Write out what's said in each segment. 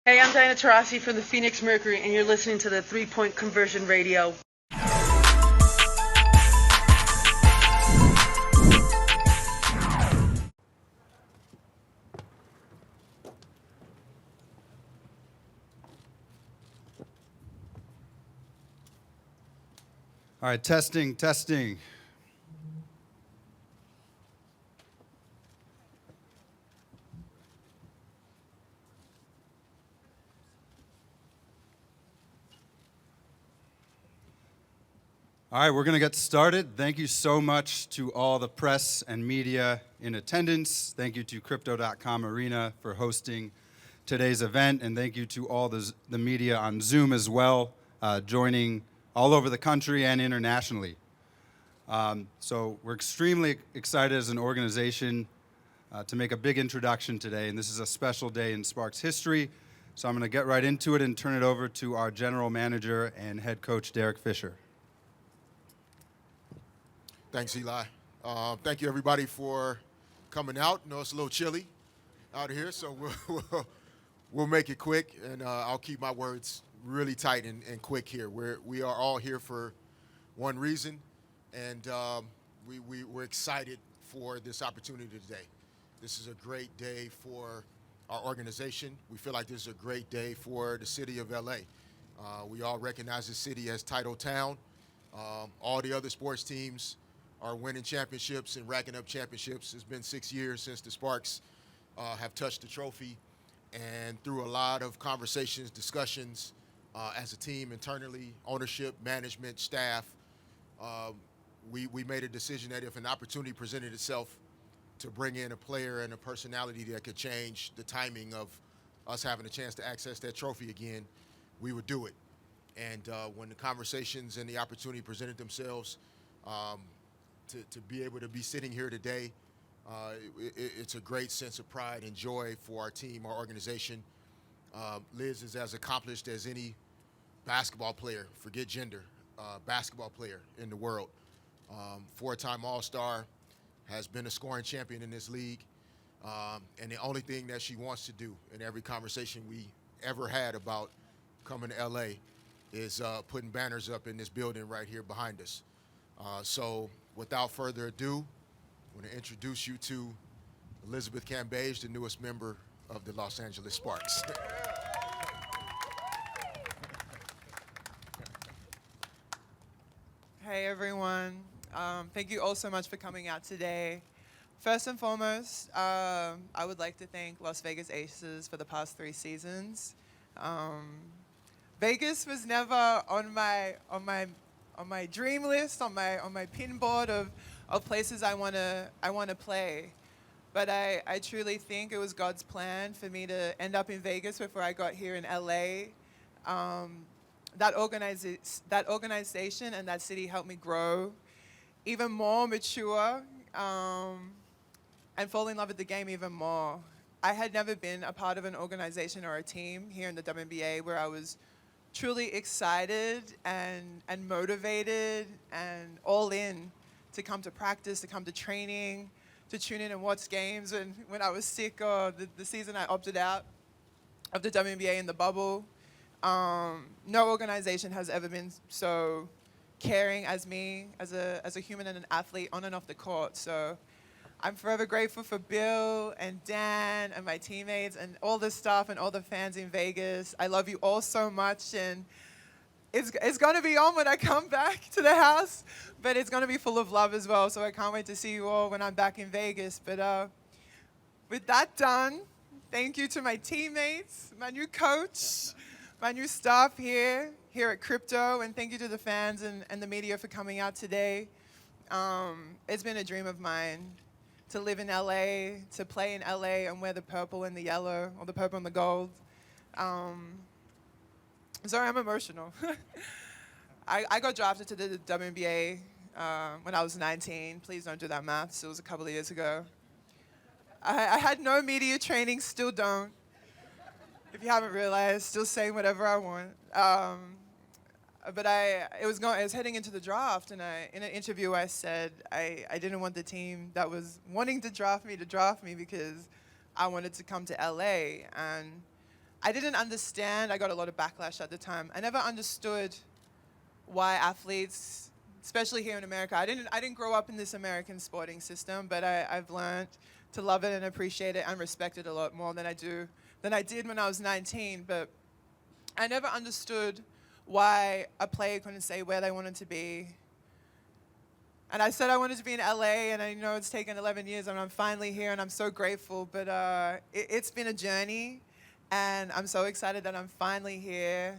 Hey, I'm Diana Taurasi from the Phoenix Mercury, and you're listening to the 3-Point Conversion Radio. All right, testing, testing. All right, we're going to get started. Thank you so much to all the press and media in attendance. Thank you to Crypto.com Arena for hosting today's event, and thank you to all the media on Zoom as well, joining all over the country and internationally. So we're extremely excited as an organization to make a big introduction today, and this is a special day in Sparks history. So I'm going to get right into it and turn it over to our general manager and head coach, Derek Fisher. Thanks, Eli. Thank you, everybody, for coming out. I know it's a little chilly out here, so we'll make it quick, and I'll keep my words really tight and quick here. We are all here for one reason, and we're excited for this opportunity today. This is a great day for our organization. We feel like this is a great day for the city of LA. We all recognize the city as title town. All the other sports teams are winning championships and racking up championships. It's been 6 years since the Sparks have touched the trophy, and through a lot of conversations, discussions as a team internally, ownership, management, staff, we made a decision that if an opportunity presented itself to bring in a player and a personality that could change the timing of us having a chance to access that trophy again, we would do it. And when the conversations and the opportunity presented themselves, to be able to be sitting here today, it's a great sense of pride and joy for our team, our organization. Liz is as accomplished as any basketball player, forget gender, basketball player in the world. Four-time All-Star, has been a scoring champion in this league. And the only thing that she wants to do in every conversation we ever had about coming to LA is putting banners up in this building right here behind us. So without further ado, I want to introduce you to Elizabeth Cambage, the newest member of the Los Angeles Sparks. Hey everyone, thank you all so much for coming out today. First and foremost, I would like to thank Las Vegas Aces for the past 3 seasons. Vegas was never on my dream list, on my pin board of places I wanna play. But I truly think it was God's plan for me to end up in Vegas before I got here in LA. That organization and that city helped me grow even more, mature, and fall in love with the game even more. I had never been a part of an organization or a team here in the WNBA where I was truly excited and motivated and all in to come to practice, to come to training, to tune in and watch games. And when I was sick, or the season I opted out of the WNBA in the bubble, no organization has ever been so caring as me, as a human and an athlete on and off the court. So I'm forever grateful for Bill and Dan and my teammates and all the staff and all the fans in Vegas. I love you all so much, and it's going to be on when I come back to the house, but it's going to be full of love as well. So I can't wait to see you all when I'm back in Vegas. But with that done, thank you to my teammates, my new coach, my new staff here at Crypto, and thank you to the fans and the media for coming out today. It's been a dream of mine to live in LA, to play in LA and wear the purple and the yellow, or the purple and the gold. Sorry, I'm emotional. I got drafted to the WNBA when I was 19. Please don't do that math. It was a couple of years ago. I had no media training, still don't. If you haven't realized, still saying whatever I want. But I was heading into the draft, and in an interview I said I didn't want the team that was wanting to draft me because I wanted to come to LA. And I didn't understand. I got a lot of backlash at the time. I never understood why athletes, especially here in America, I didn't grow up in this American sporting system, but I've learned to love it and appreciate it and respect it a lot more than I did when I was 19. But I never understood why a player couldn't say where they wanted to be. And I said I wanted to be in LA, and I know it's taken 11 years, and I'm finally here, and I'm so grateful. But it's been a journey, and I'm so excited that I'm finally here.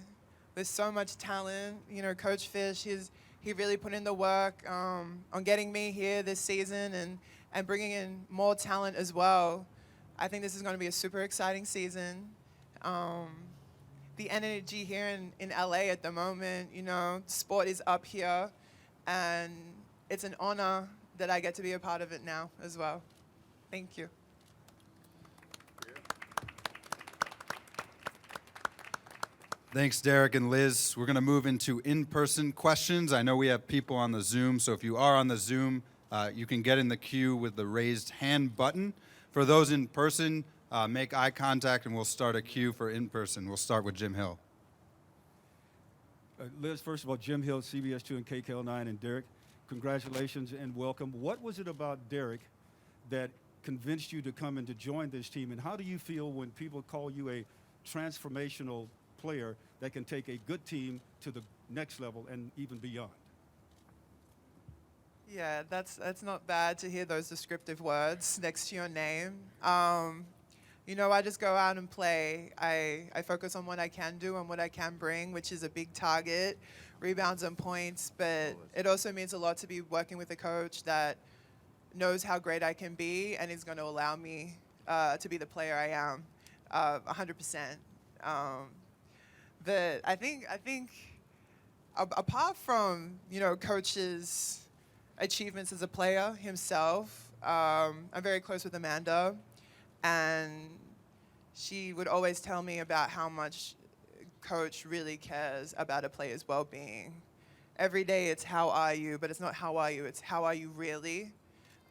There's so much talent. You know, Coach Fish, he really put in the work on getting me here this season and bringing in more talent as well. I think this is going to be a super exciting season. The energy here in LA at the moment, you know, sport is up here, and it's an honor that I get to be a part of it now as well. Thank you. Thanks, Derek and Liz. We're going to move into in-person questions. I know we have people on the Zoom, so if you are on the Zoom, you can get in the queue with the raised hand button. For those in person, make eye contact, and we'll start a queue for in-person. We'll start with Jim Hill. Liz, first of all, Jim Hill, CBS 2 and KKL9, and Derek, congratulations and welcome. What was it about Derek that convinced you to come and to join this team, and how do you feel when people call you a transformational player that can take a good team to the next level and even beyond? Yeah, that's not bad to hear those descriptive words next to your name. You know, I just go out and play. I focus on what I can do and what I can bring, which is a big target, rebounds and points. But it also means a lot to be working with a coach that knows how great I can be and is going to allow me to be the player I am, 100%. But I think apart from, you know, Coach's achievements as a player himself, I'm very close with Amanda, and she would always tell me about how much Coach really cares about a player's well-being. Every day it's how are you, but it's not how are you, it's how are you really.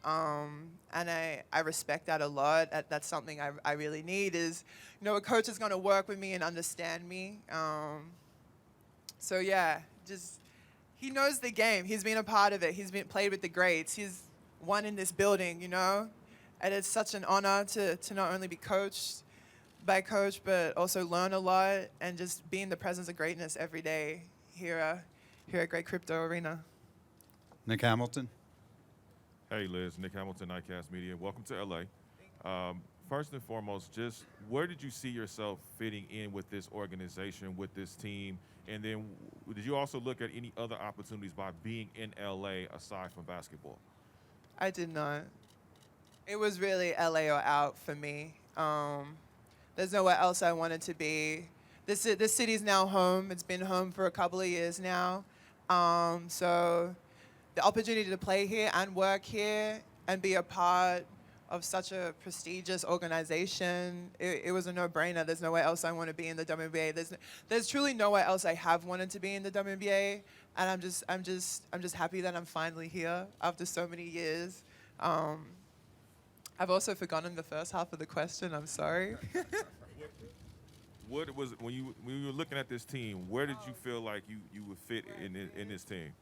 And I respect that a lot. That's something I really need is, you know, a coach is going to work with me and understand me. So yeah, just he knows the game. He's been a part of it. He's been played with the greats. He's won in this building, you know. And it's such an honor to not only be coached by Coach, but also learn a lot and just be in the presence of greatness every day here at Great Crypto Arena. Nick Hamilton. Hey, Liz. Nick Hamilton, ICAST Media. Welcome to LA. First and foremost, just where did you see yourself fitting in with this organization, with this team? And then did you also look at any other opportunities by being in LA aside from basketball? I did not. It was really LA or out for me. There's nowhere else I wanted to be. This city's now home. It's been home for a couple of years now. So the opportunity to play here and work here and be a part of such a prestigious organization, it was a no-brainer. There's nowhere else I want to be in the WNBA. There's truly nowhere else I have wanted to be in the WNBA, and I'm just happy that I'm finally here after so many years. I've also forgotten the first half of the question. I'm sorry. What was when you were looking at this team? Where did you feel like you would fit in this team?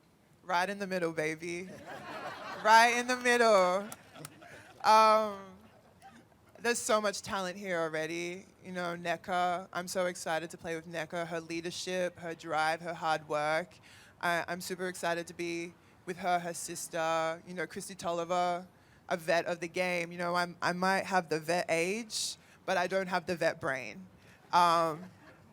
Right in the middle, baby. Right in the middle. There's so much talent here already. You know, Nneka, I'm so excited to play with Nneka. Her leadership, her drive, her hard work. I'm super excited to be with her, her sister. You know, Christy Tolliver, a vet of the game. You know, I might have the vet age, but I don't have the vet brain.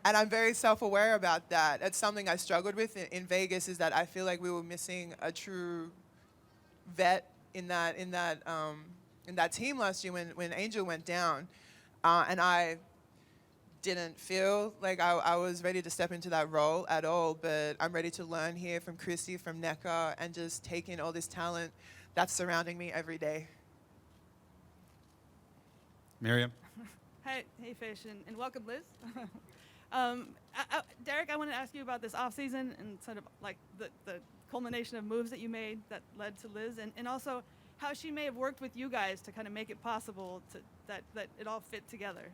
And I'm very self-aware about that. That's something I struggled with in Vegas, is that I feel like we were missing a true vet in that team last year when Angel went down. And I didn't feel like I was ready to step into that role at all, but I'm ready to learn here from Christy, from Nneka, and just take in all this talent that's surrounding me every day. Miriam. Hey, Fish, and welcome, Liz. Derek, I want to ask you about this offseason and sort of like the culmination of moves that you made that led to Liz, and also how she may have worked with you guys to kind of make it possible that it all fit together,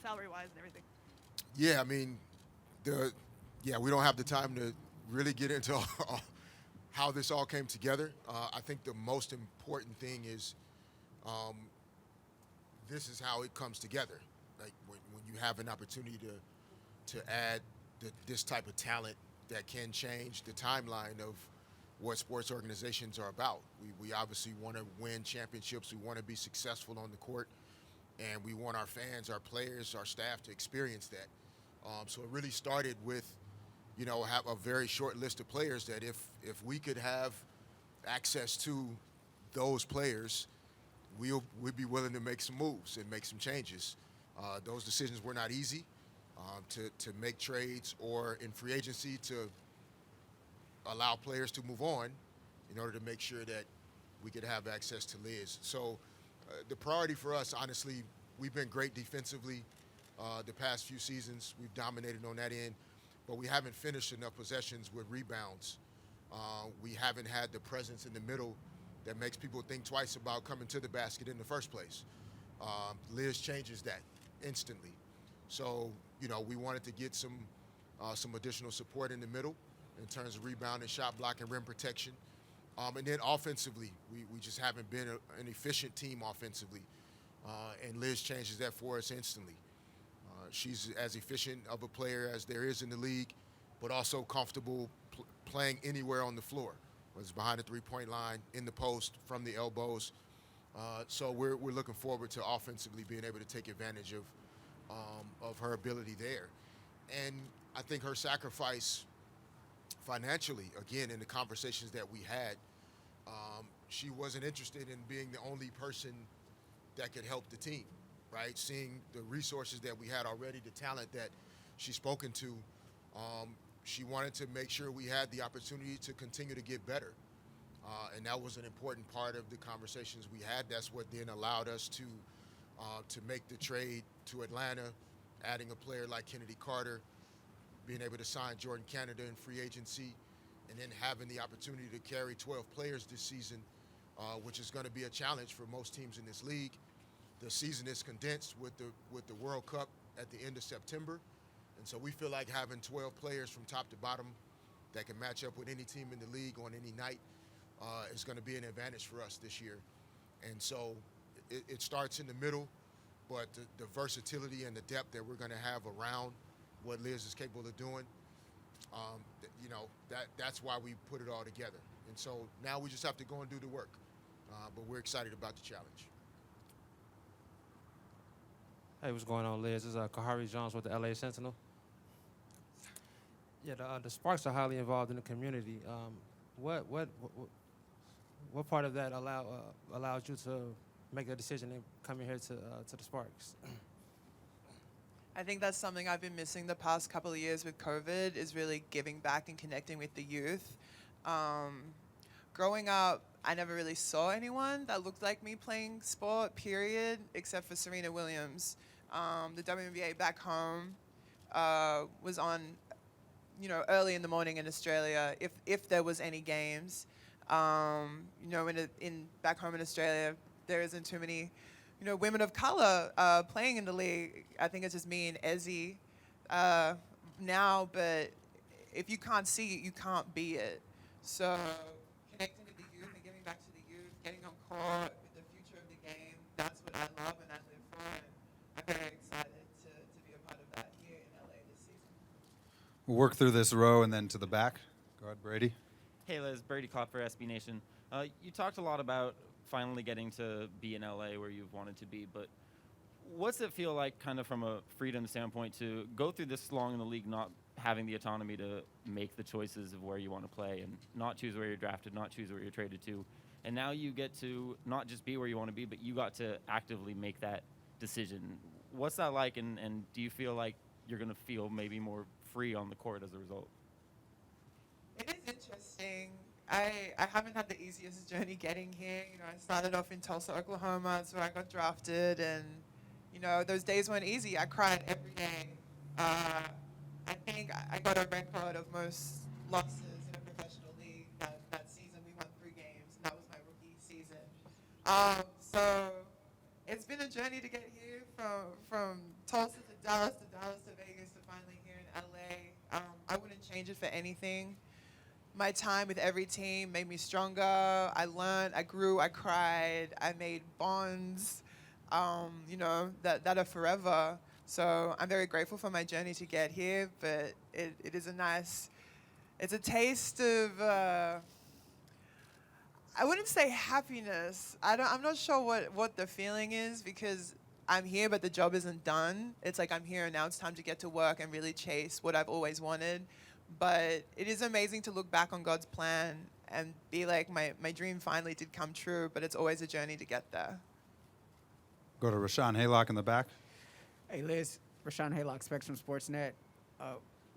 salary-wise and everything. Yeah, I mean, we don't have the time to really get into how this all came together. I think the most important thing is um, this is how it comes together. Like when you have an opportunity to add this type of talent that can change the timeline of what sports organizations are about. We obviously want to win championships. We want to be successful on the court, and we want our fans, our players, our staff to experience that. So it really started with, have a very short list of players that if we could have access to those players, we'd be willing to make some moves and make some changes. Those decisions were not easy to make trades or in free agency to allow players to move on in order to make sure that we could have access to Liz. So the priority for us, honestly, we've been great defensively the past few seasons. We've dominated on that end, but we haven't finished enough possessions with rebounds. We haven't had the presence in the middle that makes people think twice about coming to the basket in the first place. Liz changes that instantly. So, we wanted to get some additional support in the middle in terms of rebounding, shot block, and rim protection. And then offensively, we just haven't been an efficient team offensively. And Liz changes that for us instantly. She's as efficient of a player as there is in the league, but also comfortable playing anywhere on the floor, whether it's behind the three-point line, in the post, from the elbows. So we're looking forward to offensively being able to take advantage of her ability there. And I think her sacrifice financially, again, in the conversations that we had, she wasn't interested in being the only person that could help the team, right? Seeing the resources that we had already, the talent that she's spoken to, she wanted to make sure we had the opportunity to continue to get better. And that was an important part of the conversations we had. That's what then allowed us to make the trade to Atlanta, adding a player like Kennedy Carter, being able to sign Jordan Canada in free agency, and then having the opportunity to carry 12 players this season, which is going to be a challenge for most teams in this league. The season is condensed with the World Cup at the end of September, and so we feel like having 12 players from top to bottom that can match up with any team in the league on any night is going to be an advantage for us this year. And so it starts in the middle, but the versatility and the depth that we're going to have around what Liz is capable of doing, that's why we put it all together. And so now we just have to go and do the work. But we're excited about the challenge. Hey, what's going on, Liz? This is Kahari Jones with the LA Sentinel. Yeah, the Sparks are highly involved in the community. What part of that allows you to make a decision and come in here to the Sparks? I think that's something I've been missing the past couple of years with COVID, is really giving back and connecting with the youth. Growing up, I never really saw anyone that looked like me playing sport, period, except for Serena Williams. The WNBA back home was on, early in the morning in Australia, if there was any games. In back home in Australia, there isn't too many women of color playing in the league. I think it's just me and Ezzy now, but if you can't see it, you can't be it. So connecting with the youth and giving back to the youth, getting on court with the future of the game, that's what I love and I live for. And I'm very excited to be a part of that here in LA this season. We'll work through this row and then to the back. Go ahead, Brady. Hey Liz, Brady Kopp for SB Nation. You talked a lot about finally getting to be in LA where you've wanted to be, but what's it feel like kind of from a freedom standpoint to go through this long in the league not having the autonomy to make the choices of where you want to play and not choose where you're drafted, not choose where you're traded to, and now you get to not just be where you want to be, but you got to actively make that decision. What's that like, and do you feel like you're going to feel maybe more free on the court as a result? It is interesting. I haven't had the easiest journey getting here. I started off in Tulsa, Oklahoma. That's where I got drafted. And, those days weren't easy. I cried every day. I think I got a record of most losses in a professional league that season. We won 3 games, and that was my rookie season. So it's been a journey to get here from Tulsa to Dallas to Vegas to change it for anything. My time with every team made me stronger. I learned, I grew, I cried, I made bonds, that are forever. So I'm very grateful for my journey to get here, but it is it's a taste of, I wouldn't say happiness. I'm not sure what the feeling is, because I'm here, but the job isn't done. It's like I'm here and now it's time to get to work and really chase what I've always wanted. But it is amazing to look back on God's plan and be like, my dream finally did come true, but it's always a journey to get there. Go to Rashawn Haylock in the back. Hey, Liz, Rashawn Haylock, Spectrum Sportsnet.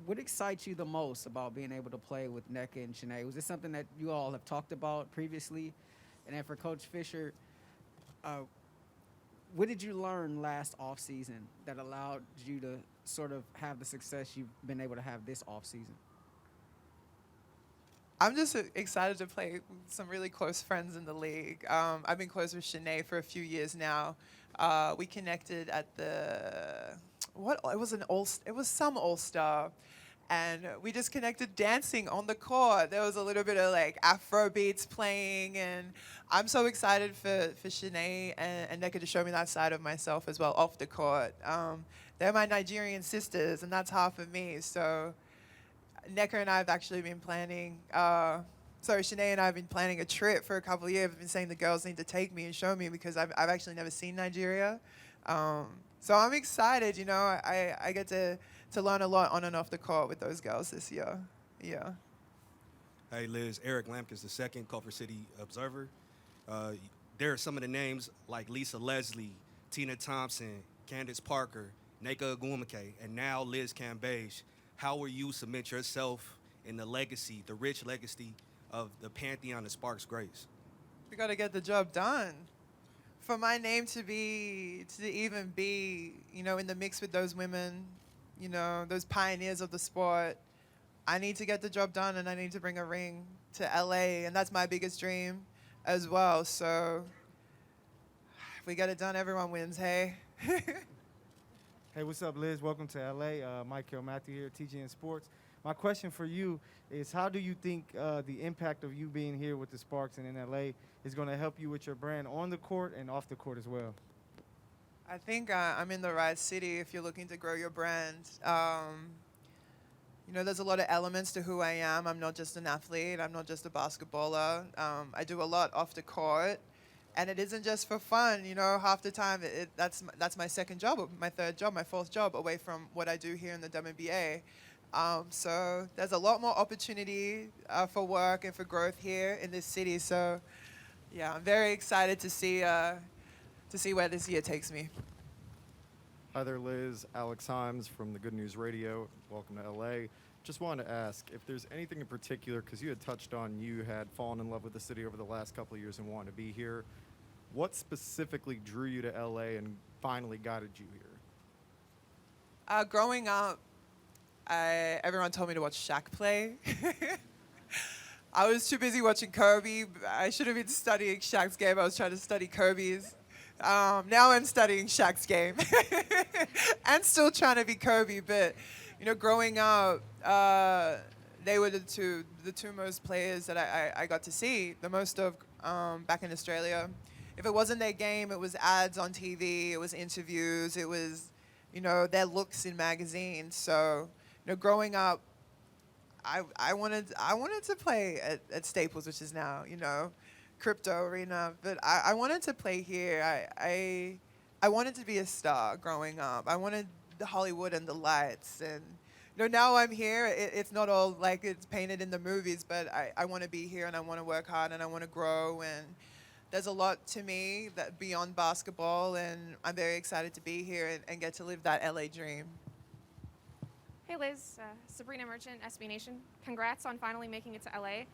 What excites you the most about being able to play with Nneka and Shanae? Was this something that you all have talked about previously? And then for Coach Fisher, what did you learn last offseason that allowed you to sort of have the success you've been able to have this offseason? I'm just excited to play with some really close friends in the league. I've been close with Shanae for a few years now. We connected at it was some All-Star, and we just connected dancing on the court. There was a little bit of like Afro beats playing, and I'm so excited for Shanae and Nneka to show me that side of myself as well off the court. They're my Nigerian sisters, and that's half of me. So Nneka and I have actually been planning, Shanae and I have been planning a trip for a couple of years. I've been saying the girls need to take me and show me, because I've actually never seen Nigeria. So I'm excited, I get to learn a lot on and off the court with those girls this year. Yeah. Hey, Liz, Eric Lampkins, the second Culver City Observer. There are some of the names like Lisa Leslie, Tina Thompson, Candace Parker, Nneka Ogwumike, and now Liz Cambage. How will you cement yourself in the legacy, the rich legacy of the pantheon of Sparks Grace? We got to get the job done. For my name to even be, in the mix with those women, those pioneers of the sport, I need to get the job done, and I need to bring a ring to LA, and that's my biggest dream as well. So if we get it done, everyone wins, hey? Hey, what's up, Liz? Welcome to LA. Michael Matthew here, TGN Sports. My question for you is, how do you think the impact of you being here with the Sparks and in LA is going to help you with your brand on the court and off the court as well? I think I'm in the right city if you're looking to grow your brand. There's a lot of elements to who I am. I'm not just an athlete. I'm not just a basketballer. I do a lot off the court. And it isn't just for fun, half the time that's my second job, my third job, my fourth job away from what I do here in the WNBA. So there's a lot more opportunity for work and for growth here in this city. So yeah, I'm very excited to see where this year takes me. Hi there, Liz. Alex Himes from the Good News Radio. Welcome to LA. Just wanted to ask if there's anything in particular, because you had touched on you had fallen in love with the city over the last couple of years and wanted to be here. What specifically drew you to LA and finally guided you here? Growing up, everyone told me to watch Shaq play. I was too busy watching Kobe. I should have been studying Shaq's game. I was trying to study Kobe's. Now I'm studying Shaq's game and still trying to be Kobe. But, growing up, they were the two most players that I got to see the most of back in Australia. If it wasn't their game, it was ads on TV, it was interviews, it was, their looks in magazines. So, growing up, I wanted to play at Staples, which is now, Crypto Arena, but I wanted to play here. I wanted to be a star growing up. I wanted the Hollywood and the lights, and now I'm here. It's not all like it's painted in the movies, but I want to be here, and I want to work hard, and I want to grow, and there's a lot to me that beyond basketball, and I'm very excited to be here and get to live that LA dream. Hey Liz, Sabrina Merchant, SB Nation. Congrats on finally making it to LA.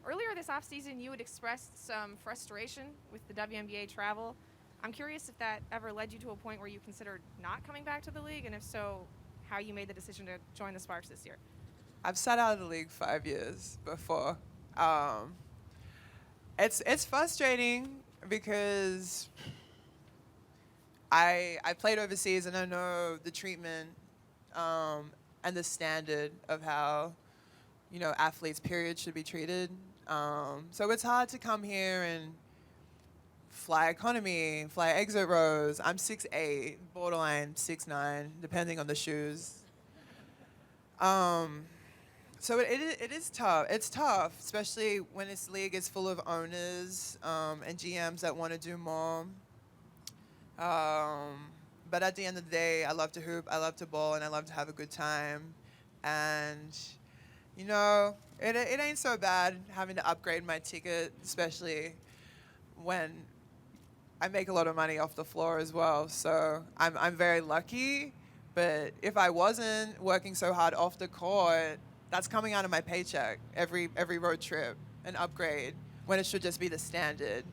Earlier this offseason, you had expressed some frustration with the WNBA travel. I'm curious if that ever led you to a point where you considered not coming back to the league, and if so, how you made the decision to join the Sparks this year. I've sat out of the league 5 years before. It's frustrating because I played overseas and I know the treatment and and the standard of how, athletes, period, should be treated. So it's hard to come here and fly economy, fly exit rows. I'm 6'8", borderline 6'9", depending on the shoes. So it is tough. It's tough, especially when this league is full of owners and GMs that want to do more. But at the end of the day, I love to hoop, I love to ball, and I love to have a good time. And, it ain't so bad having to upgrade my ticket, especially when I make a lot of money off the floor as well. So I'm very lucky. But if I wasn't working so hard off the court, that's coming out of my paycheck every road trip, an upgrade, when it should just be the standard.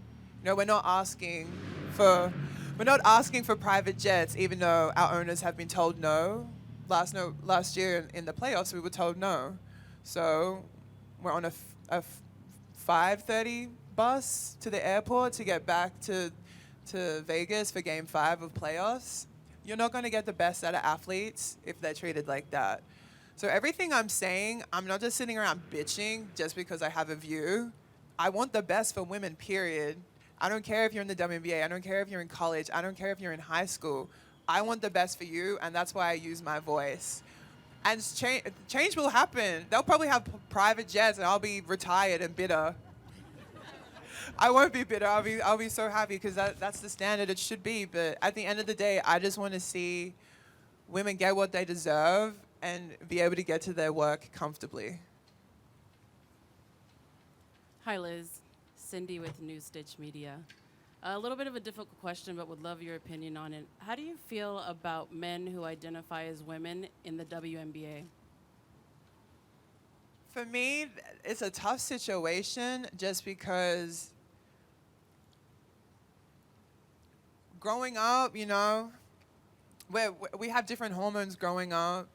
We're not asking for private jets, even though our owners have been told no. Last year in the playoffs, we were told no. So we're on a 5:30 bus to the airport to get back to Vegas for Game 5 of playoffs. You're not going to get the best out of athletes if they're treated like that. So everything I'm saying, I'm not just sitting around bitching just because I have a view. I want the best for women, period. I don't care if you're in the WNBA. I don't care if you're in college. I don't care if you're in high school. I want the best for you, and that's why I use my voice. And change will happen. They'll probably have private jets, and I'll be retired and bitter. I won't be bitter. I'll be so happy because that's the standard it should be. But at the end of the day, I just want to see women get what they deserve and be able to get to their work comfortably. Hi, Liz. Cindy with New Stitch Media. A little bit of a difficult question, but would love your opinion on it. How do you feel about men who identify as women in the WNBA? For me, it's a tough situation just because growing up, we have different hormones growing up,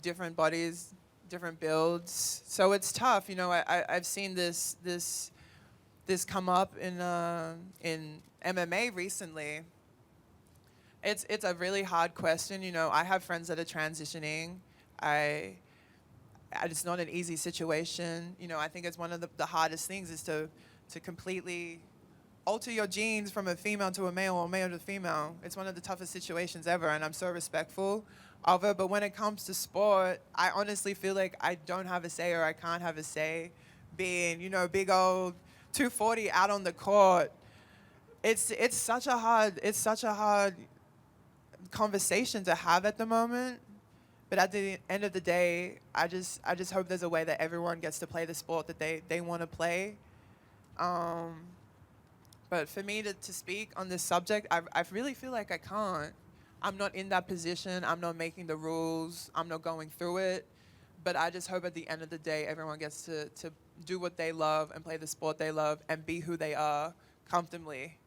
different bodies, different builds. So it's tough. I've seen this come up in MMA recently. It's a really hard question. I have friends that are transitioning. It's not an easy situation. I think it's one of the hardest things is to completely alter your genes from a female to a male or a male to a female. It's one of the toughest situations ever, and I'm so respectful of it. But when it comes to sport, I honestly feel like I don't have a say or I can't have a say being, big old 240 out on the court. It's such a hard conversation to have at the moment. But at the end of the day, I just hope there's a way that everyone gets to play the sport that they want to play. But for me to speak on this subject, I really feel like I can't. I'm not in that position. I'm not making the rules. I'm not going through it. But I just hope at the end of the day, everyone gets to do what they love and play the sport they love and be who they are comfortably.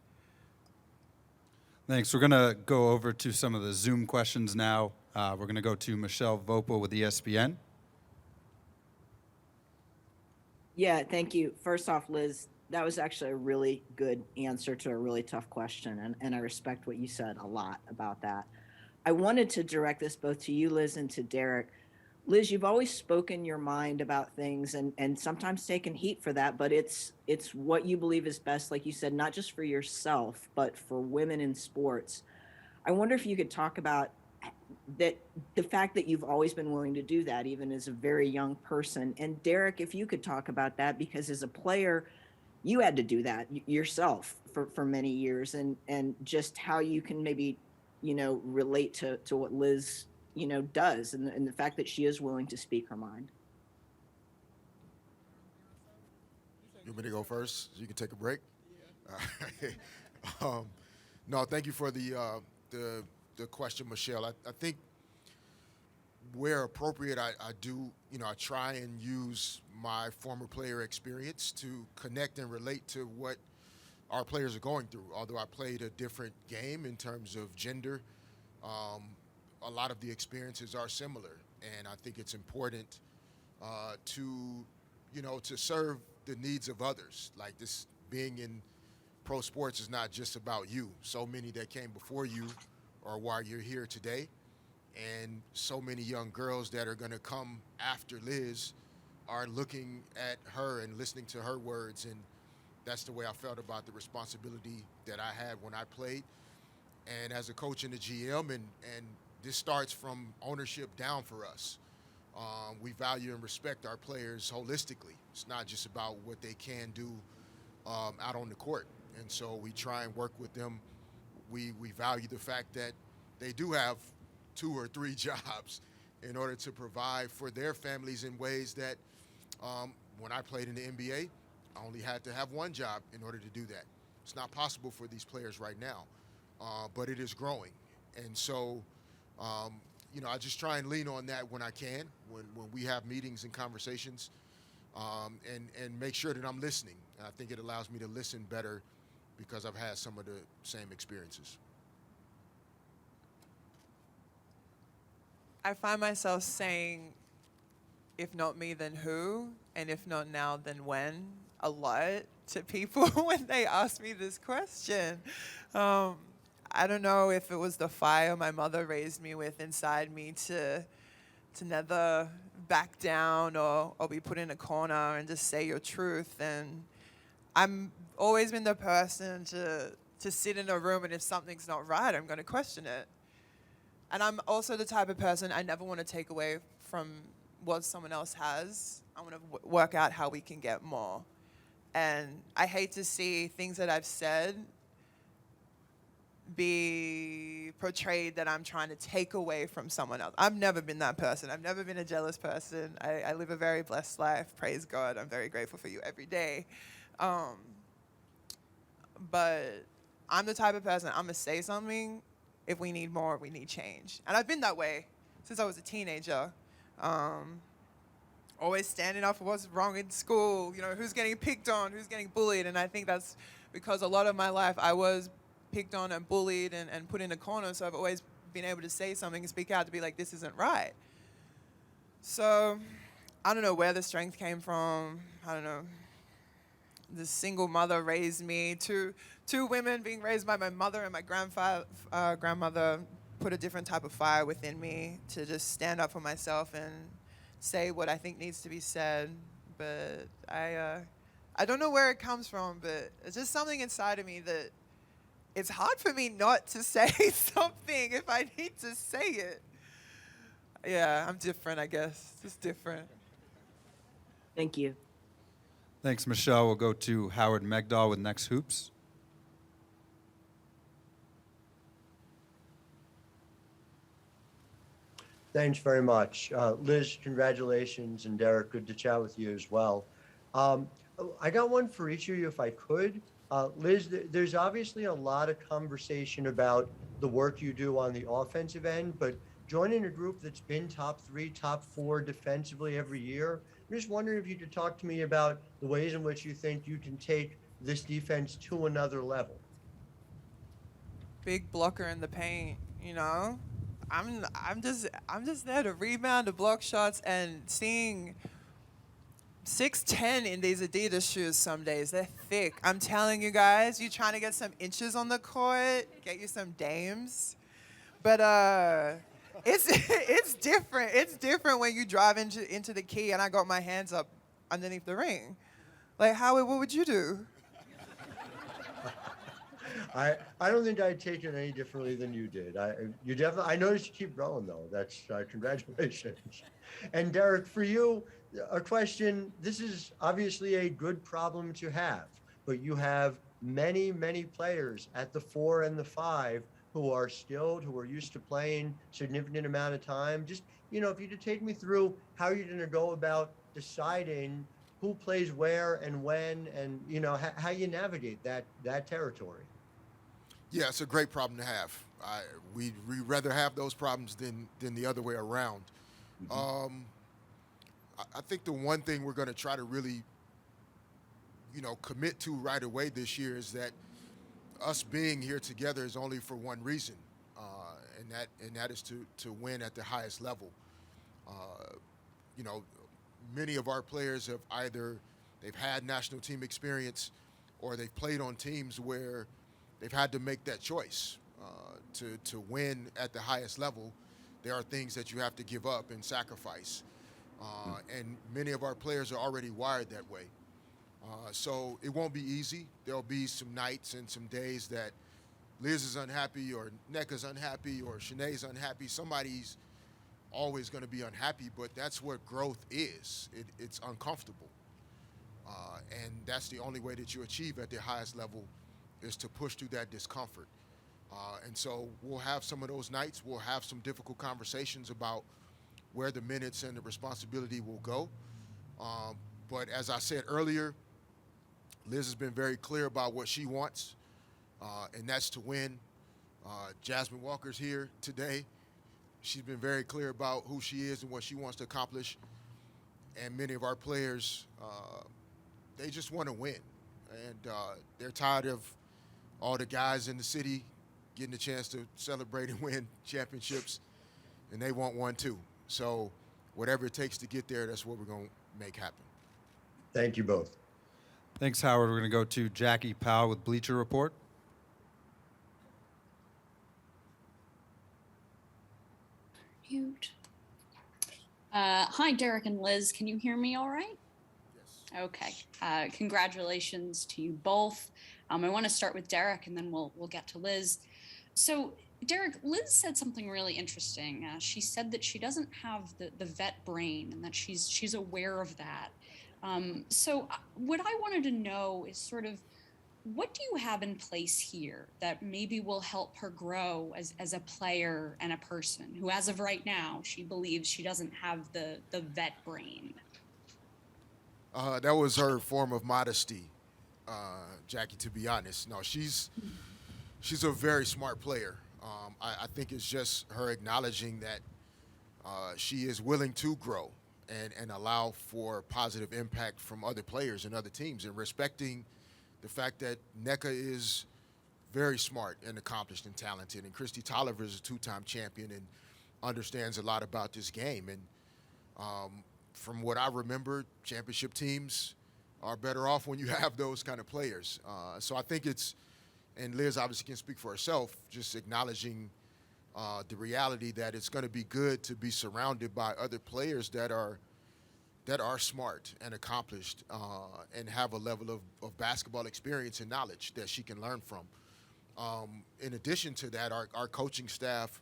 Thanks. We're going to go over to some of the Zoom questions now. We're going to go to Michelle Vopel with ESPN. Yeah, thank you. First off, Liz, that was actually a really good answer to a really tough question, and I respect what you said a lot about that. I wanted to direct this both to you, Liz, and to Derek. Liz, you've always spoken your mind about things and sometimes taken heat for that, but it's what you believe is best, like you said, not just for yourself, but for women in sports. I wonder if you could talk about that, the fact that you've always been willing to do that, even as a very young person. And Derek, if you could talk about that, because as a player, you had to do that yourself for many years, and just how you can maybe, relate to what Liz, does, and the fact that she is willing to speak her mind. You want me to go first? So you can take a break. Yeah. No, thank you for the question, Michelle. I think where appropriate, I do, I try and use my former player experience to connect and relate to what our players are going through. Although I played a different game in terms of gender, a lot of the experiences are similar, and I think it's important to serve the needs of others. Like, this, being in pro sports is not just about you. So many that came before you are why you're here today, And so many young girls that are going to come after Liz are looking at her and listening to her words. And that's the way I felt about the responsibility that I had when I played. And as a coach and a GM, and this starts from ownership down for us. We value and respect our players holistically. It's not just about what they can do out on the court. And so we try and work with them. We value the fact that they do have 2 or 3 jobs in order to provide for their families in ways that when I played in the NBA, I only had to have 1 job in order to do that. It's not possible for these players right now, but it is growing. And so, I just try and lean on that when I can, when we have meetings and conversations, and make sure that I'm listening. And I think it allows me to listen better because I've had some of the same experiences. I find myself saying, if not me, then who? And if not now, then when? A lot to people when they ask me this question. I don't know if it was the fire my mother raised me with inside me to never back down or be put in a corner and just say your truth. And I'm always been the person to sit in a room, and if something's not right, I'm going to question it. And I'm also the type of person, I never want to take away from what someone else has. I want to work out how we can get more. And I hate to see things that I've said be portrayed that I'm trying to take away from someone else. I've never been that person. I've never been a jealous person. I live a very blessed life. Praise God. I'm very grateful for you every day. But I'm the type of person, I'm going to say something. If we need more, we need change. And I've been that way since I was a teenager. Always standing up for what's wrong in school, who's getting picked on, who's getting bullied. And I think that's because a lot of my life I was picked on and bullied and put in a corner. So I've always been able to say something and speak out to be like, this isn't right. So I don't know where the strength came from. I don't know. The single mother raised me. Two women being raised by my mother and my grandmother put a different type of fire within me to just stand up for myself and say what I think needs to be said. But I don't know where it comes from, but it's just something inside of me that it's hard for me not to say something if I need to say it. Yeah, I'm different, I guess. Just different. Thank you. Thanks, Michelle. We'll go to Howard Megdal with Next Hoops. Thanks very much. Liz, congratulations, and Derek, good to chat with you as well. I got one for each of you if I could. Liz, there's obviously a lot of conversation about the work you do on the offensive end, but joining a group that's been top 3, top 4 defensively every year, I'm just wondering if you could talk to me about the ways in which you think you can take this defense to another level. Big blocker in the paint, I'm just there to rebound, to block shots, and seeing 6'10" in these Adidas shoes some days. They're thick. I'm telling you guys, you trying to get some inches on the court, get you some dames. But it's different. It's different when you drive into the key and I got my hands up underneath the ring. Like, Howard, what would you do? I don't think I'd take it any differently than you did. I noticed you keep growing though. That's congratulations. And Derek, for you, a question. This is obviously a good problem to have, but you have many players at the 4 and the 5 who are skilled, who are used to playing significant amount of time. Just if you could take me through how you're going to go about deciding who plays where and when, and how you navigate that territory. Yeah, it's a great problem to have. We'd rather have those problems than the other way around. Mm-hmm. I think the one thing we're going to try to really, commit to right away this year is that us being here together is only for one reason, and that is to win at the highest level. Many of our players have they've had national team experience, or they've played on teams where they've had to make that choice to win at the highest level. there are things that you have to give up and sacrifice. And many of our players are already wired that way. So it won't be easy. There'll be some nights and some days that Liz is unhappy or Nneka's unhappy or Shanae's unhappy. Somebody's always going to be unhappy, but that's what growth is. It's uncomfortable. And that's the only way that you achieve at the highest level is to push through that discomfort. And so we'll have some of those nights. We'll have some difficult conversations about where the minutes and the responsibility will go. But as I said earlier, Liz has been very clear about what she wants, and that's to win. Jasmine Walker's here today. She's been very clear about who she is and what she wants to accomplish. And many of our players, they just want to win. And they're tired of all the guys in the city getting a chance to celebrate and win championships, and they want one too. So whatever it takes to get there, that's what we're going to make happen. Thank you both. Thanks, Howard. We're going to go to Jackie Powell with Bleacher Report. Huge. Hi, Derek and Liz. Can you hear me all right? Yes. Okay. Congratulations to you both. I want to start with Derek, and then we'll get to Liz. So, Derek, Liz said something really interesting. She said that she doesn't have the vet brain, and that she's aware of that. So, what I wanted to know is sort of, what do you have in place here that maybe will help her grow as a player and a person who, as of right now, she believes she doesn't have the vet brain? That was her form of modesty, Jackie, to be honest. No, she's a very smart player. I think it's just her acknowledging that she is willing to grow and allow for positive impact from other players and other teams, and respecting the fact that Nneka is very smart and accomplished and talented, and Christy Tolliver is a two-time champion and understands a lot about this game. And from what I remember, championship teams are better off when you have those kind of players. So I think it's, and Liz obviously can speak for herself, just acknowledging the reality that it's going to be good to be surrounded by other players that are smart and accomplished and have a level of basketball experience and knowledge that she can learn from. In addition to that, our coaching staff,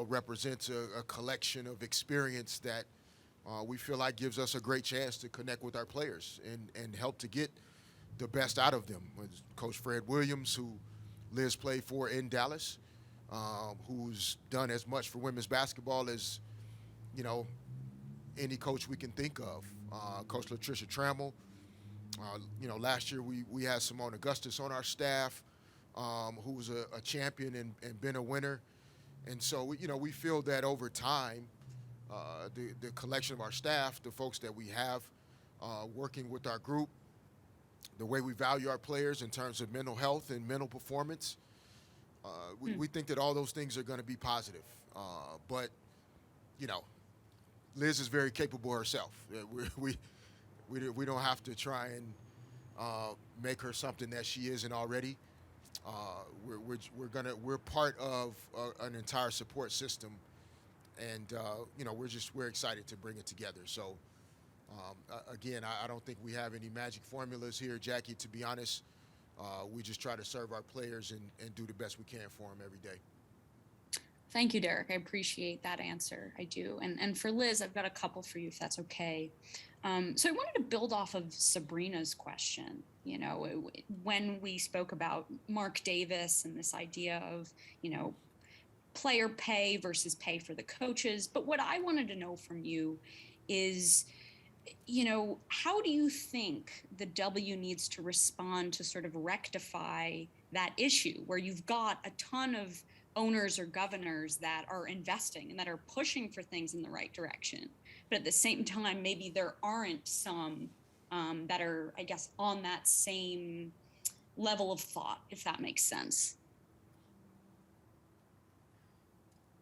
represents a collection of experience that we feel like gives us a great chance to connect with our players and help to get the best out of them. Coach Fred Williams, who Liz played for in Dallas, who's done as much for women's basketball as, any coach we can think of. Coach Latricia Trammell. Last year we had Simone Augustus on our staff, who was a champion and been a winner. And so, we feel that over time, the collection of our staff, the folks that we have working with our group, the way we value our players in terms of mental health and mental performance, we think that all those things are going to be positive. But, Liz is very capable herself. We don't have to try and make her something that she isn't already. We're part of an entire support system, and we're excited to bring it together. So again, I don't think we have any magic formulas here, Jackie. To be honest, we just try to serve our players and do the best we can for them every day. Thank you, Derek. I appreciate that answer. I do. And for Liz, I've got a couple for you, if that's okay. So I wanted to build off of Sabrina's question. When we spoke about Mark Davis and this idea of, player pay versus pay for the coaches. But what I wanted to know from you is, how do you think the W needs to respond to sort of rectify that issue where you've got a ton of owners or governors that are investing and that are pushing for things in the right direction, but at the same time, maybe there aren't some that are, I guess, on that same level of thought, if that makes sense.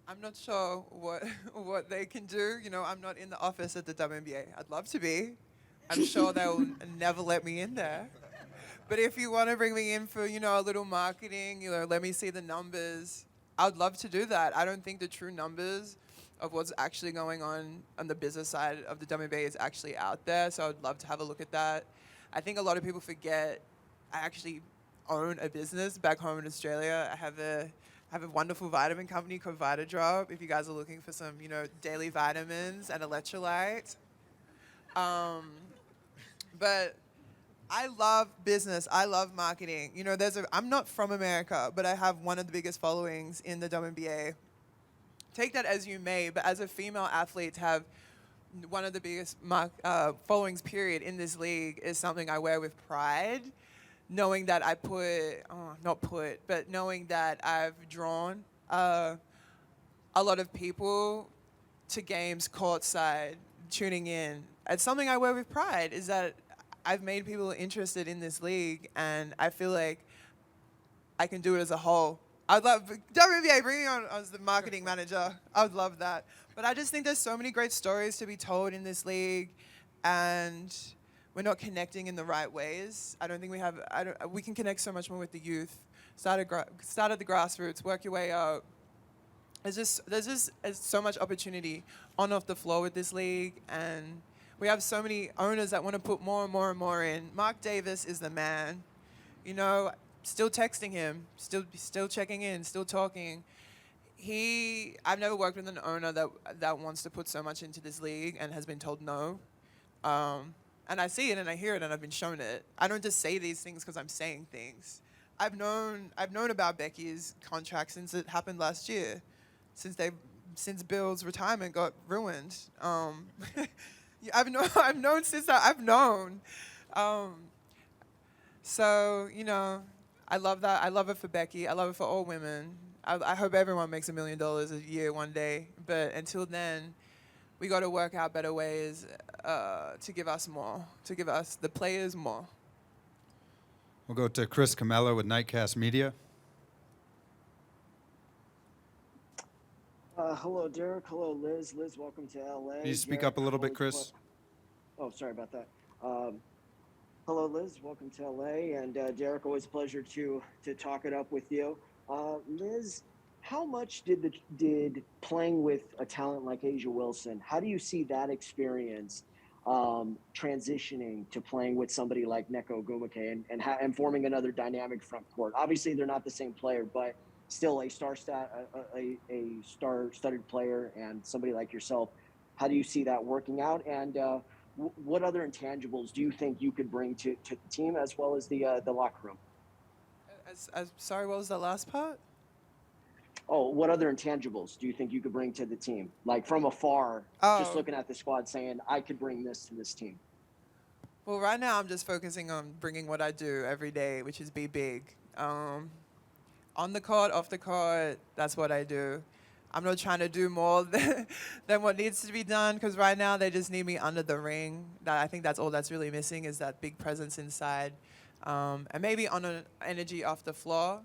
I'm not sure what they can do. I'm not in the office at the WNBA. I'd love to be. I'm sure they'll never let me in there. But if you want to bring me in for, a little marketing, let me see the numbers, I'd love to do that. I don't think the true numbers of what's actually going on the business side of the WNBA is actually out there, so I'd love to have a look at that. I think a lot of people forget I actually own a business back home in Australia. I have a wonderful vitamin company called VitaDrop. If you guys are looking for some, daily vitamins and electrolyte. But I love business. I love marketing. I'm not from America, but I have one of the biggest followings in the WNBA. Take that as you may, but as a female athlete, to have one of the biggest followings, period, in this league is something I wear with pride. Knowing that knowing that I've drawn a lot of people to games courtside, tuning in. It's something I wear with pride, is that I've made people interested in this league, and I feel like I can do it as a whole. I'd love, WNBA, bring me on as the marketing manager. I would love that. But I just think there's so many great stories to be told in this league, and we're not connecting in the right ways. I don't think we have, we can connect so much more with the youth. Start at the grassroots, work your way up. There's so much opportunity on and off the floor with this league, and we have so many owners that want to put more and more and more in. Mark Davis is the man. Still texting him, still checking in, still talking. I've never worked with an owner that wants to put so much into this league and has been told no. And I see it and I hear it and I've been shown it. I don't just say these things because I'm saying things. I've known about Becky's contract since it happened last year, since Bill's retirement got ruined. I've known since I've known. So I love that. I love it for Becky. I love it for all women. I hope everyone makes $1 million a year one day. But until then, we got to work out better ways to give us more, to give us, the players, more. We'll go to Chris Camello with Nightcast Media. Hello, Derek. Hello, Liz. Liz, welcome to LA. Can you speak Derek, up a little bit, Chris? Oh, sorry about that. Hello, Liz. Welcome to LA. And Derek, always a pleasure to talk it up with you. Liz, how much did playing with a talent like Asia Wilson, how do you see that experience transitioning to playing with somebody like Neko Ogwumike and forming another dynamic front court? Obviously, they're not the same player, but still a star-studded player and somebody like yourself. How do you see that working out? And what other intangibles do you think you could bring to the team as well as the locker room? Sorry, what was that last part? Oh, what other intangibles do you think you could bring to the team? Like from afar, just looking at the squad saying, I could bring this to this team. Well, right now I'm just focusing on bringing what I do every day, which is be big. On the court, off the court, that's what I do. I'm not trying to do more than what needs to be done, because right now they just need me under the ring. I think that's all that's really missing, is that big presence inside. And maybe on an energy off the floor.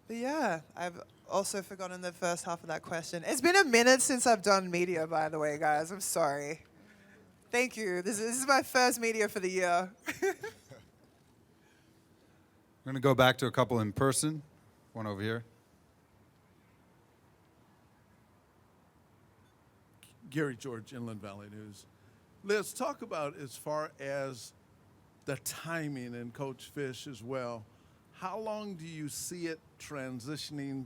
But yeah, I've also forgotten the first half of that question. It's been a minute since I've done media, by the way, guys. I'm sorry. Thank you. This is my first media for the year. We're going to go back to a couple in person. One over here. Gary George, Inland Valley News. Liz, talk about as far as the timing and Coach Fish as well. How long do you see it transitioning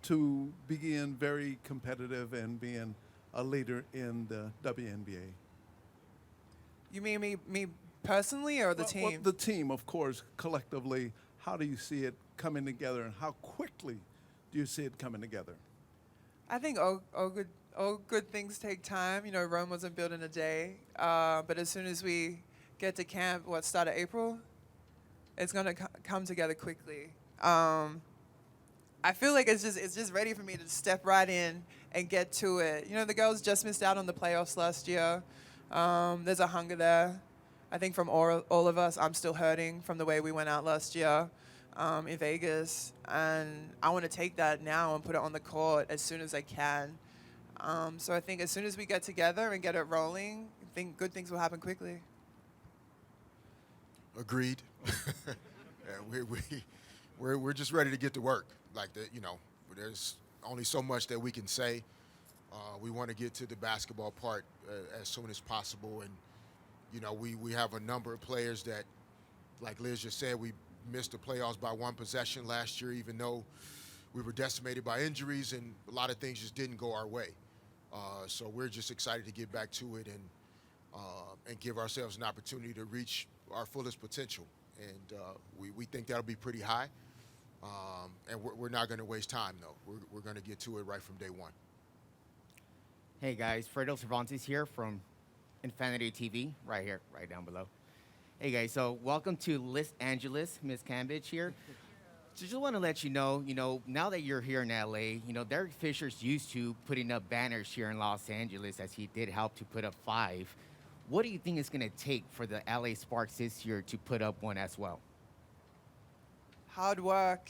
to being very competitive and being a leader in the WNBA? You mean me personally or the team? Well, the team, of course, collectively. How do you see it coming together, and how quickly do you see it coming together? I think all good things take time. Rome wasn't built in a day. But as soon as we get to camp, start of April? It's gonna come together quickly. I feel like it's just ready for me to step right in and get to it. The girls just missed out on the playoffs last year. There's a hunger there. I think from all of us, I'm still hurting from the way we went out last year in Vegas, and I want to take that now and put it on the court as soon as I can. So I think as soon as we get together and get it rolling, I think good things will happen quickly. Agreed. Yeah, we're just ready to get to work. Like that, there's only so much that we can say. We want to get to the basketball part as soon as possible, and we have a number of players that, like Liz just said, we missed the playoffs by one possession last year, even though we were decimated by injuries and a lot of things just didn't go our way. So we're just excited to get back to it and give ourselves an opportunity to reach our fullest potential. And we think that'll be pretty high. And we're not going to waste time, though. We're going to get to it right from day one. Hey, guys. Fredo Cervantes here from Infinity TV, right here, right down below. Hey, guys. So welcome to Los Angeles, Miss Cambage here. So just want to let you know, now that you're here in LA, Derek Fisher's used to putting up banners here in Los Angeles, as he did help to put up 5. What do you think it's going to take for the LA Sparks this year to put up one as well? Hard work,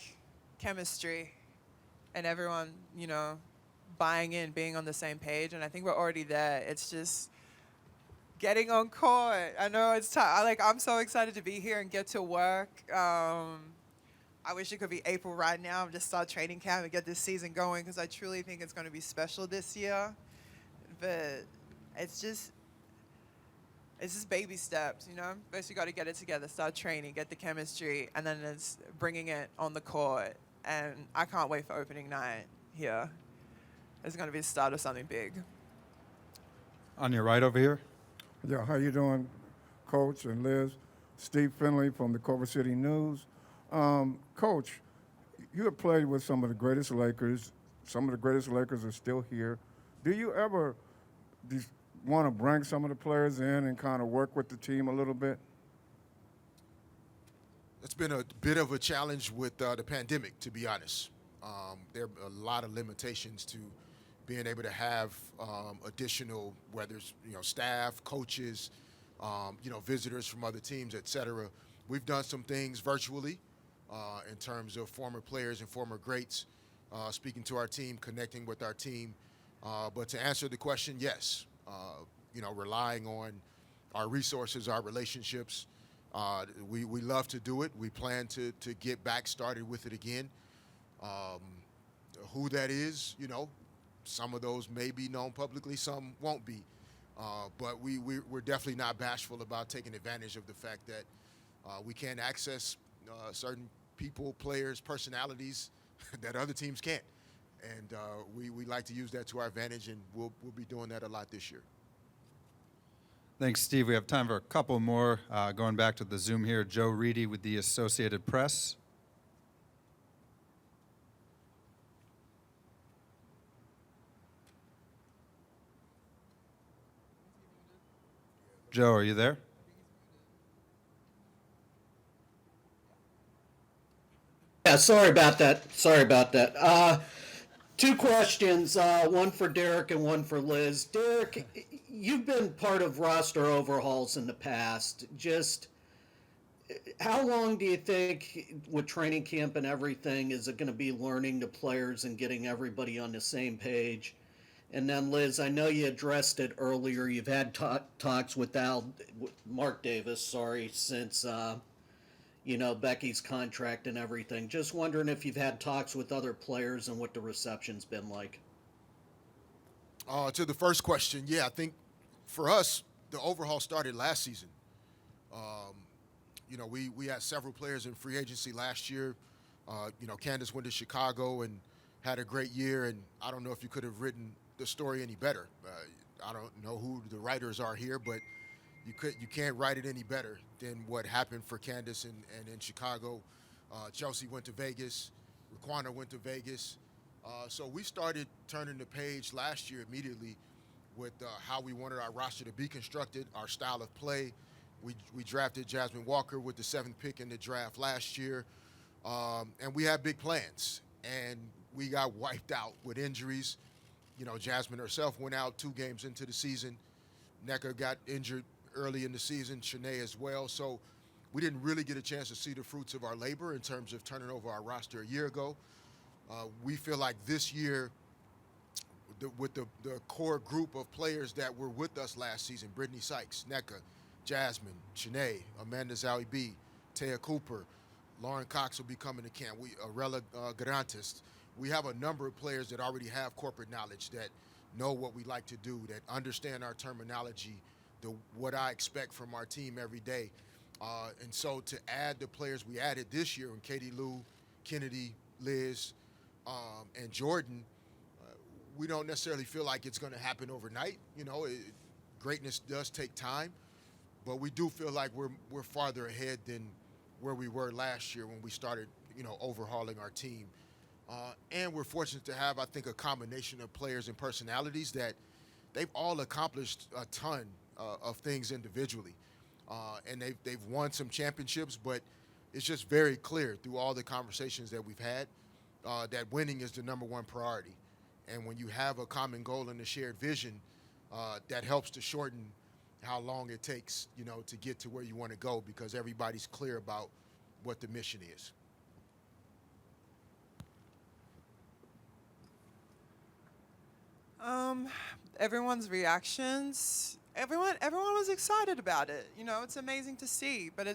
chemistry, and everyone, buying in, being on the same page. And I think we're already there. It's just getting on court. I know it's tough. I'm so excited to be here and get to work. I wish it could be April right now and just start training camp and get this season going, because I truly think it's going to be special this year. But it's just baby steps, First you got to get it together, start training, get the chemistry, and then it's bringing it on the court. And I can't wait for opening night here. It's going to be the start of something big. On your right over here. Yeah, how you doing, Coach and Liz? Steve Finley from the Culver City News. Coach, you have played with some of the greatest Lakers. Some of the greatest Lakers are still here. Do you ever want to bring some of the players in and kind of work with the team a little bit? It's been a bit of a challenge with the pandemic, to be honest. There are a lot of limitations to being able to have additional, whether it's staff, coaches, visitors from other teams, et cetera. We've done some things virtually in terms of former players and former greats speaking to our team, connecting with our team. But to answer the question, yes, relying on our resources, our relationships. We love to do it. We plan to get back started with it again. Who that is, some of those may be known publicly, some won't be. But we're definitely not bashful about taking advantage of the fact that we can access certain people, players, personalities that other teams can't. And we like to use that to our advantage, and we'll be doing that a lot this year. Thanks, Steve. We have time for a couple more. Going back to the Zoom here, Joe Reedy with the Associated Press. Joe, are you there? Yeah, sorry about that. 2 questions, one for Derek and one for Liz. Derek, you've been part of roster overhauls in the past. Just how long do you think, with training camp and everything, is it going to be learning the players and getting everybody on the same page? And then, Liz, I know you addressed it earlier. You've had talks with Mark Davis, since Becky's contract and everything. Just wondering if you've had talks with other players and what the reception's been like. To the first question, yeah, I think for us, the overhaul started last season. We had several players in free agency last year. Candace went to Chicago and had a great year, and I don't know if you could have written the story any better. I don't know who the writers are here, but you can't write it any better than what happened for Candace and in Chicago. Chelsea went to Vegas. Raquana went to Vegas. So we started turning the page last year immediately with how we wanted our roster to be constructed, our style of play. We drafted Jasmine Walker with the 7th pick in the draft last year. And we had big plans. And we got wiped out with injuries. Jasmine herself went out 2 games into the season. Nneka got injured early in the season, Shanae as well. So we didn't really get a chance to see the fruits of our labor in terms of turning over our roster a year ago. We feel like this year, with the core group of players that were with us last season, Brittany Sykes, Nneka, Jasmine, Shanae, Amanda Zawi B, Taya Cooper, Lauren Cox will be coming to camp. Arella Garantis. We have a number of players that already have corporate knowledge, that know what we like to do, that understand our terminology, what I expect from our team every day. And so to add the players we added this year, and Katie Lou, Kennedy, Liz, and Jordan, we don't necessarily feel like it's going to happen overnight. Greatness does take time, but we do feel like we're farther ahead than where we were last year when we started, overhauling our team. And we're fortunate to have, I think, a combination of players and personalities that they've all accomplished a ton of things individually. And they've won some championships, but it's just very clear through all the conversations that we've had that winning is the number one priority. And when you have a common goal and a shared vision, that helps to shorten how long it takes, to get to where you want to go, because everybody's clear about what the mission is. Everyone's reactions. Everyone was excited about it. It's amazing to see, but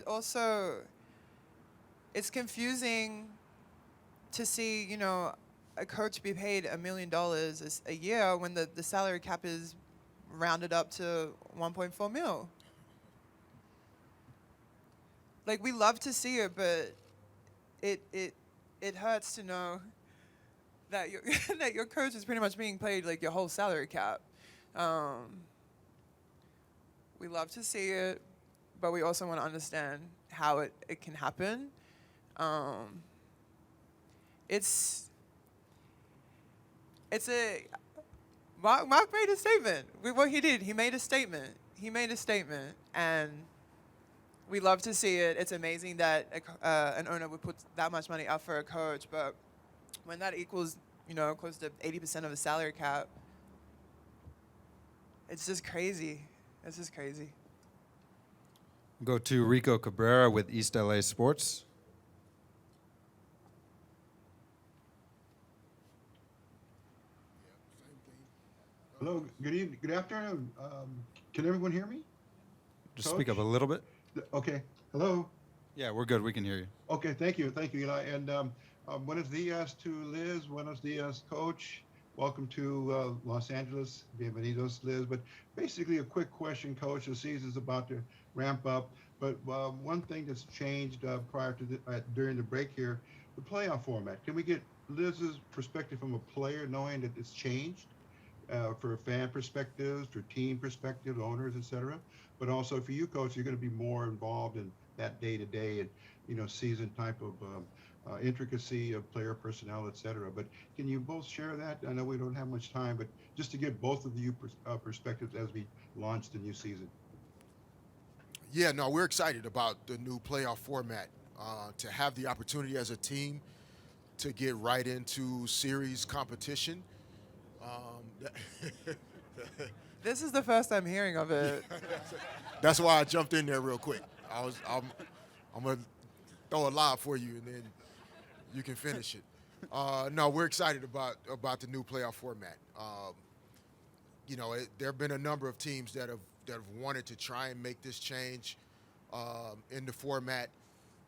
it's confusing to see, a coach be paid $1 million a year when the salary cap is rounded up to 1.4 mil. Like, we love to see it, but it hurts to know that that your coach is pretty much being paid like your whole salary cap. We love to see it, but we also want to understand how it can happen. Mark made a statement. What he did, he made a statement. And we love to see it. It's amazing that an owner would put that much money up for a coach, but when that equals, close to 80% of the salary cap, it's just crazy. Go to Rico Cabrera with East LA Sports. Hello, good evening, good afternoon. Can everyone hear me? Just Coach? speak up a little bit. Okay, hello. Yeah, we're good. We can hear you. Okay, thank you, Eli. And buenos dias to Liz, buenos dias, Coach. Welcome to Los Angeles. Bienvenidos, Liz. But basically a quick question, Coach. The season's about to ramp up, but one thing that's changed prior to during the break here, the playoff format. Can we get Liz's perspective from a player, knowing that it's changed? For fan perspectives, for team perspective, owners, etc. But also for you, Coach, you're going to be more involved in that day-to-day and season type of intricacy of player personnel, etc. But can you both share that? I know we don't have much time, but just to give both of you perspectives as we launch the new season. Yeah, no, we're excited about the new playoff format. To have the opportunity as a team to get right into series competition. This is the first I'm hearing of it. That's why I jumped in there real quick. I'm gonna throw a lob for you, and then you can finish it. No, we're excited about the new playoff format. There have been a number of teams that have wanted to try and make this change in the format.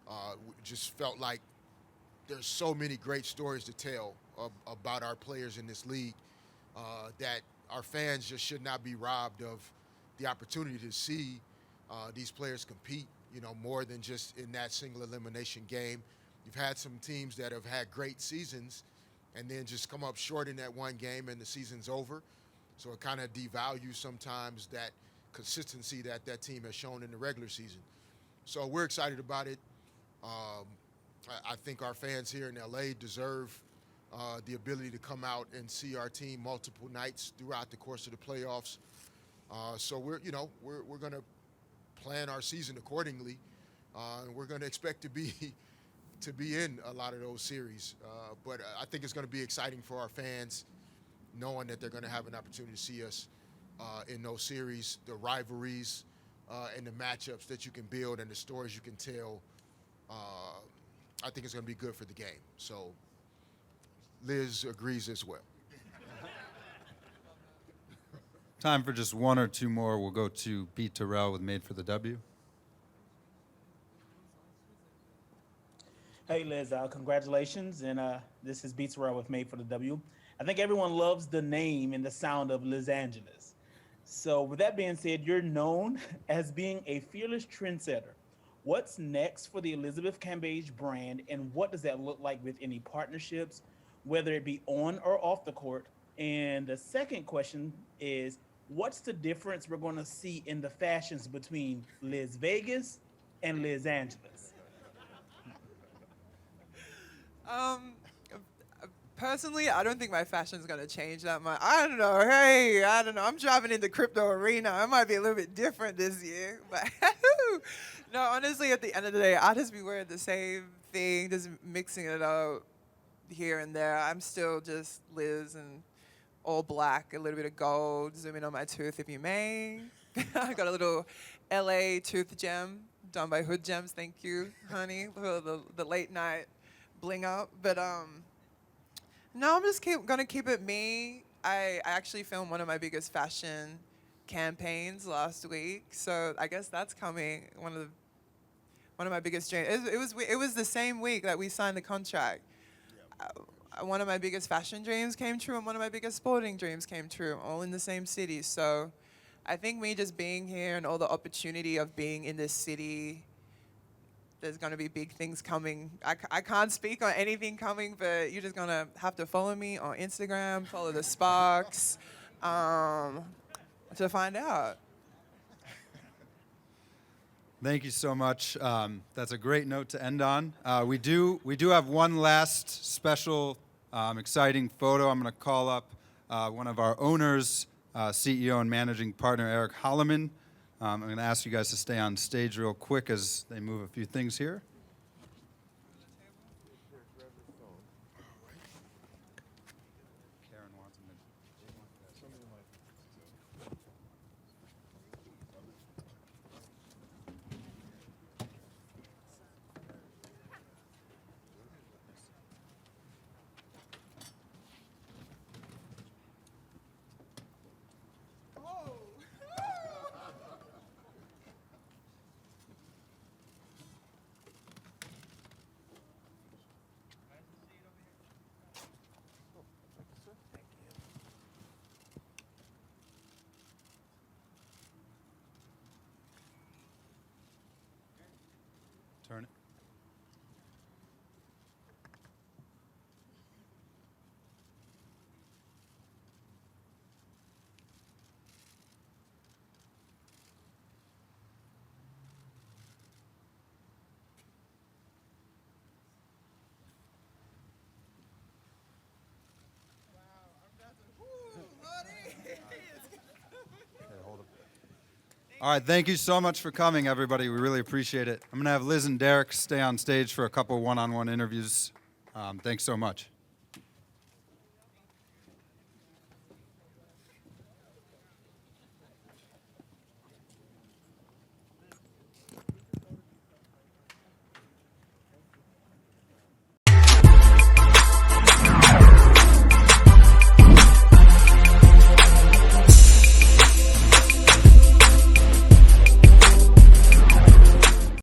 We just felt like there's so many great stories to tell about our players in this league. That our fans just should not be robbed of the opportunity to see these players compete, more than just in that single elimination game. You've had some teams that have had great seasons and then just come up short in that one game and the season's over. So it kind of devalues sometimes that consistency that team has shown in the regular season. So we're excited about it. I think our fans here in LA deserve the ability to come out and see our team multiple nights throughout the course of the playoffs. So we're going to plan our season accordingly, and we're going to expect to be in a lot of those series. But I think it's going to be exciting for our fans, knowing that they're going to have an opportunity to see us in those series, the rivalries, and the matchups that you can build and the stories you can tell. I think it's going to be good for the game. So Liz agrees as well. Time for just one or two more. We'll go to Pete Terrell with Made for the W. Hey Liz, congratulations, and this is Beats Row with Made for the W. I think everyone loves the name and the sound of Liz Angeles. So with that being said, you're known as being a fearless trendsetter. What's next for the Elizabeth Cambage brand, and what does that look like with any partnerships, whether it be on or off the court? And the second question is, what's the difference we're going to see in the fashions between Liz Vegas and Liz Angeles? Personally, I don't think my fashion's gonna change that much. I don't know. Hey, I don't know. I'm driving in the crypto arena. I might be a little bit different this year, but no. Honestly, at the end of the day, I'll just be wearing the same thing, just mixing it up here and there. I'm still just Liz and all black, a little bit of gold, zooming on my tooth if you may. I got a little LA tooth gem done by Hood Gems. Thank you, honey, for the late night bling up. But no, I'm just gonna keep it me. I actually filmed one of my biggest fashion campaigns last week, so I guess that's coming. One of my biggest dreams. It was the same week that we signed the contract. One of my biggest fashion dreams came true, and one of my biggest sporting dreams came true, all in the same city. So I think me just being here and all the opportunity of being in this city, there's going to be big things coming. I can't speak on anything coming, but you're just going to have to follow me on Instagram, follow the Sparks, to find out. Thank you so much. That's a great note to end on. We do have one last special, exciting photo. I'm going to call up one of our owners, CEO and managing partner, Eric Holloman. I'm going to ask you guys to stay on stage real quick as they move a few things here. Turn it. All right, thank you so much for coming, everybody. We really appreciate it. I'm going to have Liz and Derek stay on stage for a couple one-on-one interviews. Thanks so much.